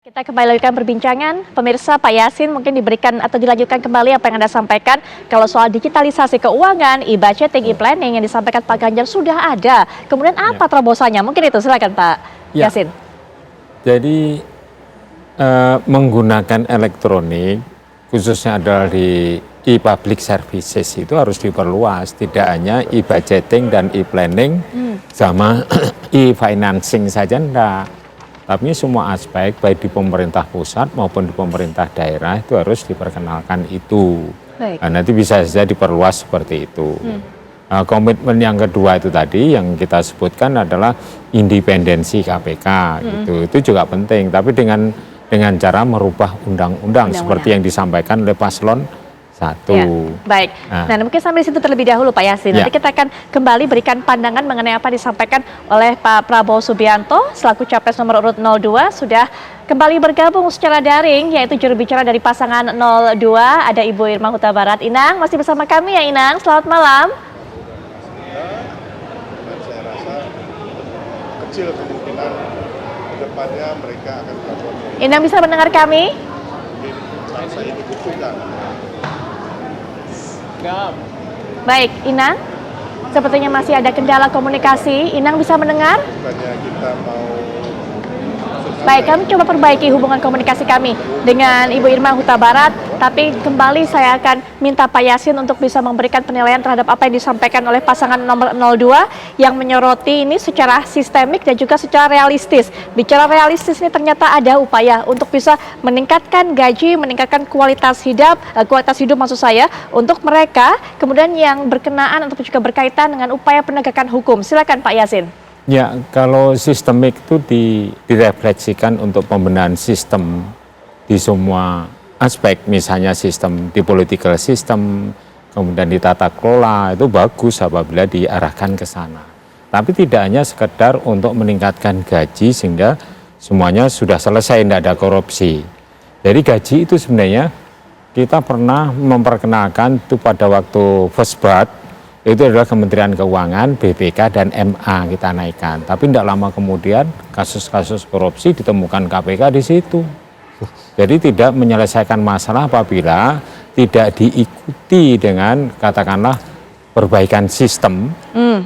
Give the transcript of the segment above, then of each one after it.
Kita kembali lanjutkan perbincangan. Pemirsa, Pak Yasin mungkin diberikan atau dilanjutkan kembali apa yang Anda sampaikan. Kalau soal digitalisasi keuangan, e-budgeting, e-planning yang disampaikan Pak Ganjar sudah ada. Kemudian apa terobosannya? Mungkin itu, silakan Pak Yasin. Jadi menggunakan elektronik, khususnya adalah di e-public services itu harus diperluas. Tidak hanya e-budgeting dan e-planning sama e-financing saja enggak. Tapi semua aspek baik di pemerintah pusat maupun di pemerintah daerah itu harus diperkenalkan itu. Nah, nanti bisa saja diperluas seperti itu. Komitmen yang kedua itu tadi yang kita sebutkan adalah independensi KPK gitu. Itu juga penting. Tapi dengan cara merubah undang-undang seperti yang disampaikan oleh Paslon 1. Ya, baik. Nah, mungkin sampai di situ terlebih dahulu Pak Yasin. Nanti kita akan kembali berikan pandangan mengenai apa disampaikan oleh Pak Prabowo Subianto selaku Capres nomor urut 02 sudah kembali bergabung secara daring, yaitu juru bicara dari pasangan 02 ada Ibu Irma Huta Barat. Inang masih bersama kami ya Inang. Selamat malam. Dan saya rasa kecil kemungkinan ke depannya mereka akan melakukan. Inang bisa mendengar kami? Mungkin bangsa ini butuhkan. Baik, Inang. Sepertinya masih ada kendala komunikasi. Inang bisa mendengar? Bukannya kita mau. Baik, kami coba perbaiki hubungan komunikasi kami dengan Ibu Irma Huta Barat. Tapi kembali saya akan minta Pak Yasin untuk bisa memberikan penilaian terhadap apa yang disampaikan oleh pasangan nomor 02 yang menyoroti ini secara sistemik dan juga secara realistis. Bicara realistis ini ternyata ada upaya untuk bisa meningkatkan gaji, meningkatkan kualitas hidup maksud saya untuk mereka kemudian yang berkenaan ataupun juga berkaitan dengan upaya penegakan hukum. Silakan Pak Yasin. Ya, kalau sistemik itu direfleksikan untuk pembenahan sistem di semua aspek, misalnya sistem di political system, kemudian di tata kelola, itu bagus apabila diarahkan ke sana. Tapi tidak hanya sekedar untuk meningkatkan gaji sehingga semuanya sudah selesai, tidak ada korupsi. Jadi gaji itu sebenarnya kita pernah memperkenalkan itu pada waktu first birth, itu adalah Kementerian Keuangan, BPK, dan MA kita naikkan. Tapi tidak lama kemudian kasus-kasus korupsi ditemukan KPK di situ. Jadi tidak menyelesaikan masalah apabila tidak diikuti dengan katakanlah perbaikan sistem,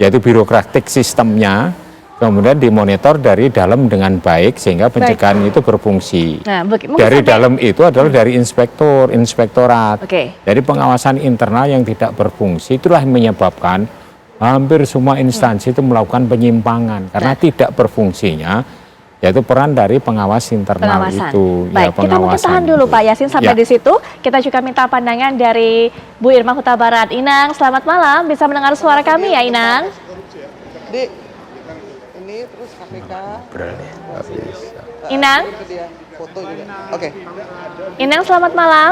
yaitu birokratik sistemnya, kemudian dimonitor dari dalam dengan baik sehingga pencegahan itu berfungsi. Nah, dari dalam itu adalah dari inspektorat. Okay. Jadi pengawasan internal yang tidak berfungsi itulah yang menyebabkan hampir semua instansi itu melakukan penyimpangan karena tidak berfungsinya, yaitu peran dari pengawas internal itu. Baik, ya, kita mungkin tahan dulu Pak Yasin sampai di situ. Kita juga minta pandangan dari Bu Irma Huta Barat. Inang, selamat malam. Bisa mendengar suara kami ya Inang? Ini terus KPK. Inang? Foto juga. Oke. Inang, selamat malam.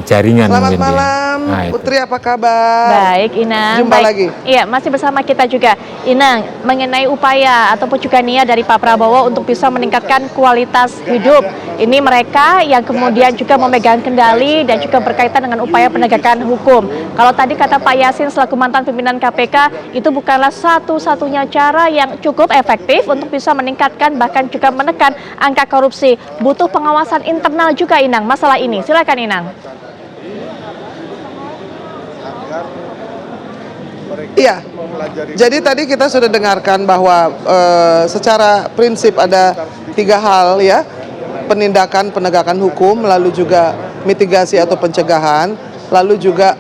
Jaringan Selamat mungkin malam, dia. Putri apa kabar? Baik, Inang. Jumpa lagi. Iya, masih bersama kita juga. Inang, mengenai upaya ataupun juga niat dari Pak Prabowo untuk bisa meningkatkan kualitas hidup. Ini mereka yang kemudian juga memegang kendali dan juga berkaitan dengan upaya penegakan hukum. Kalau tadi kata Pak Yasin selaku mantan pimpinan KPK, itu bukanlah satu-satunya cara yang cukup efektif untuk bisa meningkatkan bahkan juga menekan angka korupsi. Butuh pengawasan internal juga Inang, masalah ini. Silakan Inang. Iya, jadi tadi kita sudah dengarkan bahwa secara prinsip ada 3 hal ya, penindakan penegakan hukum, lalu juga mitigasi atau pencegahan, lalu juga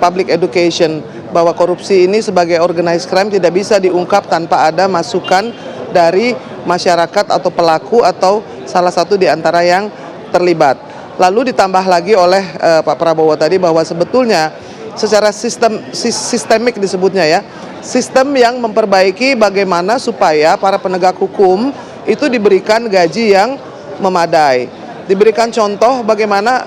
public education, bahwa korupsi ini sebagai organized crime tidak bisa diungkap tanpa ada masukan dari masyarakat atau pelaku atau salah satu di antara yang terlibat. Lalu ditambah lagi oleh Pak Prabowo tadi bahwa sebetulnya secara sistemik disebutnya ya, sistem yang memperbaiki bagaimana supaya para penegak hukum itu diberikan gaji yang memadai. Diberikan contoh bagaimana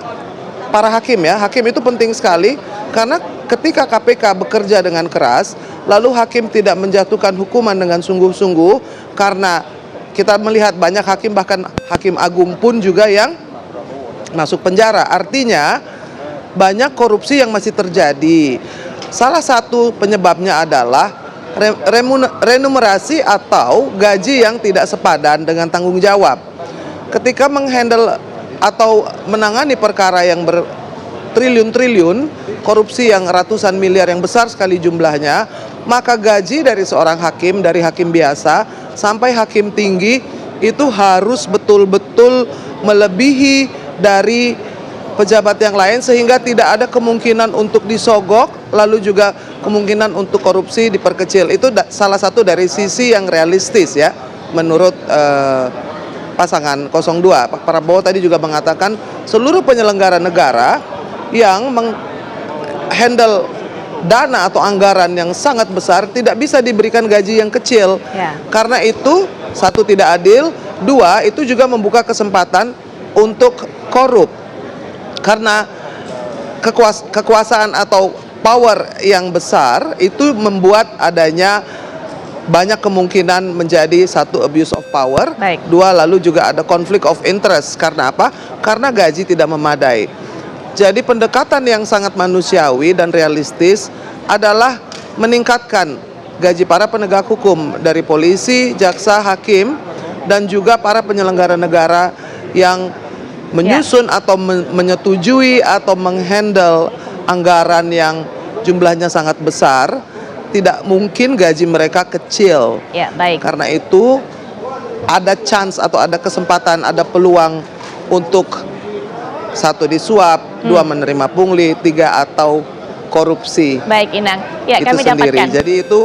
para hakim ya, hakim itu penting sekali karena ketika KPK bekerja dengan keras, lalu hakim tidak menjatuhkan hukuman dengan sungguh-sungguh karena kita melihat banyak hakim, bahkan hakim agung pun juga yang masuk penjara. Artinya banyak korupsi yang masih terjadi. Salah satu penyebabnya adalah remunerasi atau gaji yang tidak sepadan dengan tanggung jawab. Ketika menghandle atau menangani perkara yang bertriliun-triliun, korupsi yang ratusan miliar yang besar sekali jumlahnya, maka gaji dari seorang hakim, dari hakim biasa sampai hakim tinggi itu harus betul-betul melebihi dari pejabat yang lain, sehingga tidak ada kemungkinan untuk disogok, lalu juga kemungkinan untuk korupsi diperkecil. Itu salah satu dari sisi yang realistis ya, menurut pasangan 02. Pak Prabowo tadi juga mengatakan seluruh penyelenggara negara yang menghandle dana atau anggaran yang sangat besar tidak bisa diberikan gaji yang kecil. Ya. Karena itu, satu, tidak adil, dua, itu juga membuka kesempatan untuk korup. Karena kekuasaan atau power yang besar itu membuat adanya banyak kemungkinan menjadi satu abuse of power. Baik. Dua, lalu juga ada conflict of interest. Karena apa? Karena gaji tidak memadai. Jadi pendekatan yang sangat manusiawi dan realistis adalah meningkatkan gaji para penegak hukum dari polisi, jaksa, hakim, dan juga para penyelenggara negara yang menyusun atau menyetujui atau menghandle anggaran yang jumlahnya sangat besar. Tidak mungkin gaji mereka kecil. Ya, baik. Karena itu ada chance atau ada kesempatan, ada peluang untuk satu disuap, dua menerima pungli, tiga atau korupsi. Baik, Inang. Ya, itu kami sendiri. dapatkan. Jadi itu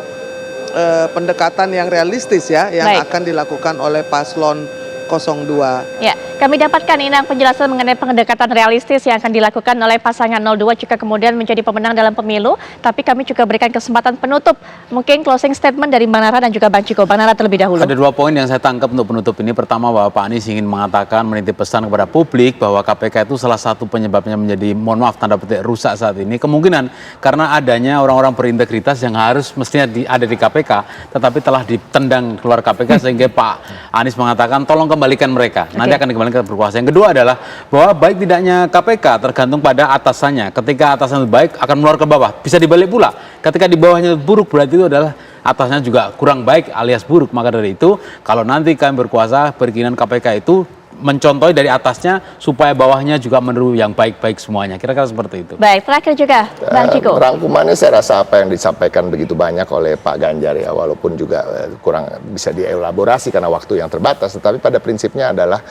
pendekatan yang realistis ya, yang Baik. akan dilakukan oleh paslon 02. Ya, kami dapatkan Inang penjelasan mengenai pendekatan realistis yang akan dilakukan oleh pasangan 02 jika kemudian menjadi pemenang dalam pemilu. Tapi kami juga berikan kesempatan penutup, mungkin closing statement dari Bang Nara dan juga Bang Ciko. Bang Nara terlebih dahulu. Ada 2 poin yang saya tangkap untuk penutup ini. Pertama, bahwa Pak Anies ingin mengatakan, menitip pesan kepada publik bahwa KPK itu salah satu penyebabnya menjadi, mohon maaf, tanda petik rusak saat ini. Kemungkinan karena adanya orang-orang berintegritas yang harus mestinya ada di KPK, tetapi telah ditendang keluar KPK sehingga Pak Anies mengatakan tolong kembalikan mereka. Nanti akan dikembalikan ke berkuasa. Yang kedua adalah bahwa baik tidaknya KPK tergantung pada atasannya. Ketika atasannya baik akan meluar ke bawah. Bisa dibalik pula. Ketika di bawahnya buruk berarti itu adalah atasnya juga kurang baik alias buruk. Maka dari itu kalau nanti kami berkuasa, berkeinginan KPK itu mencontohi dari atasnya supaya bawahnya juga meniru yang baik-baik semuanya. Kira-kira seperti itu. Baik, terakhir juga Bang Ciko. Rangkumannya saya rasa apa yang disampaikan begitu banyak oleh Pak Ganjar ya, walaupun juga kurang bisa dielaborasi karena waktu yang terbatas, tetapi pada prinsipnya adalah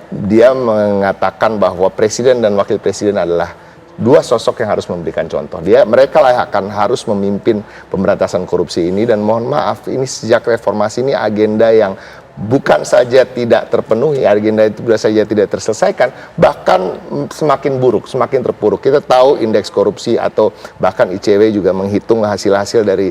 dia mengatakan bahwa presiden dan wakil presiden adalah dua sosok yang harus memberikan contoh. Mereka lah yang akan harus memimpin pemberantasan korupsi ini, dan mohon maaf, ini sejak reformasi ini agenda yang bukan saja tidak terpenuhi, agenda itu sudah saja tidak terselesaikan, bahkan semakin buruk, semakin terpuruk. Kita tahu indeks korupsi atau bahkan ICW juga menghitung hasil-hasil dari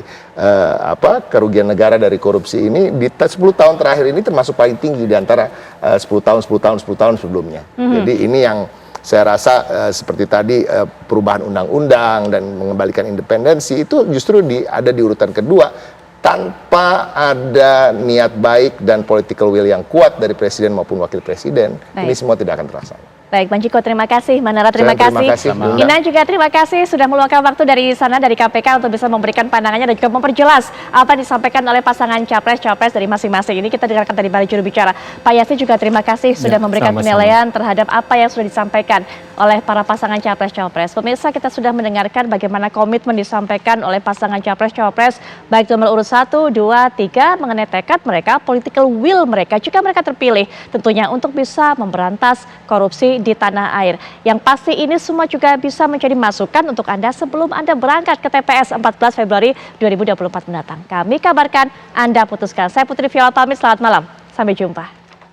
kerugian negara dari korupsi ini di 10 tahun terakhir ini termasuk paling tinggi di antara 10 tahun sebelumnya. Jadi ini yang saya rasa seperti tadi perubahan undang-undang dan mengembalikan independensi itu justru ada di urutan kedua, tanpa ada niat baik dan political will yang kuat dari presiden maupun wakil presiden. Ini semua tidak akan terlaksana. Baik, Bang Ciko terima kasih, Bang Nara terima Terima kasih. kasih, Ina juga terima kasih sudah meluangkan waktu dari sana, dari KPK untuk bisa memberikan pandangannya dan juga memperjelas apa yang disampaikan oleh pasangan capres-capres dari masing-masing. Ini kita dengarkan tadi dari juru bicara. Pak Yassi juga terima kasih sudah memberikan penilaian terhadap apa yang sudah disampaikan oleh para pasangan capres-capres. Pemirsa, kita sudah mendengarkan bagaimana komitmen disampaikan oleh pasangan capres-capres baik nomor urut 1, 2, 3 mengenai tekad mereka, political will mereka jika mereka terpilih tentunya untuk bisa memberantas korupsi di tanah air. Yang pasti ini semua juga bisa menjadi masukan untuk Anda sebelum Anda berangkat ke TPS 14 Februari 2024 mendatang. Kami kabarkan, Anda putuskan. Saya Putri Viola pamit, selamat malam. Sampai jumpa.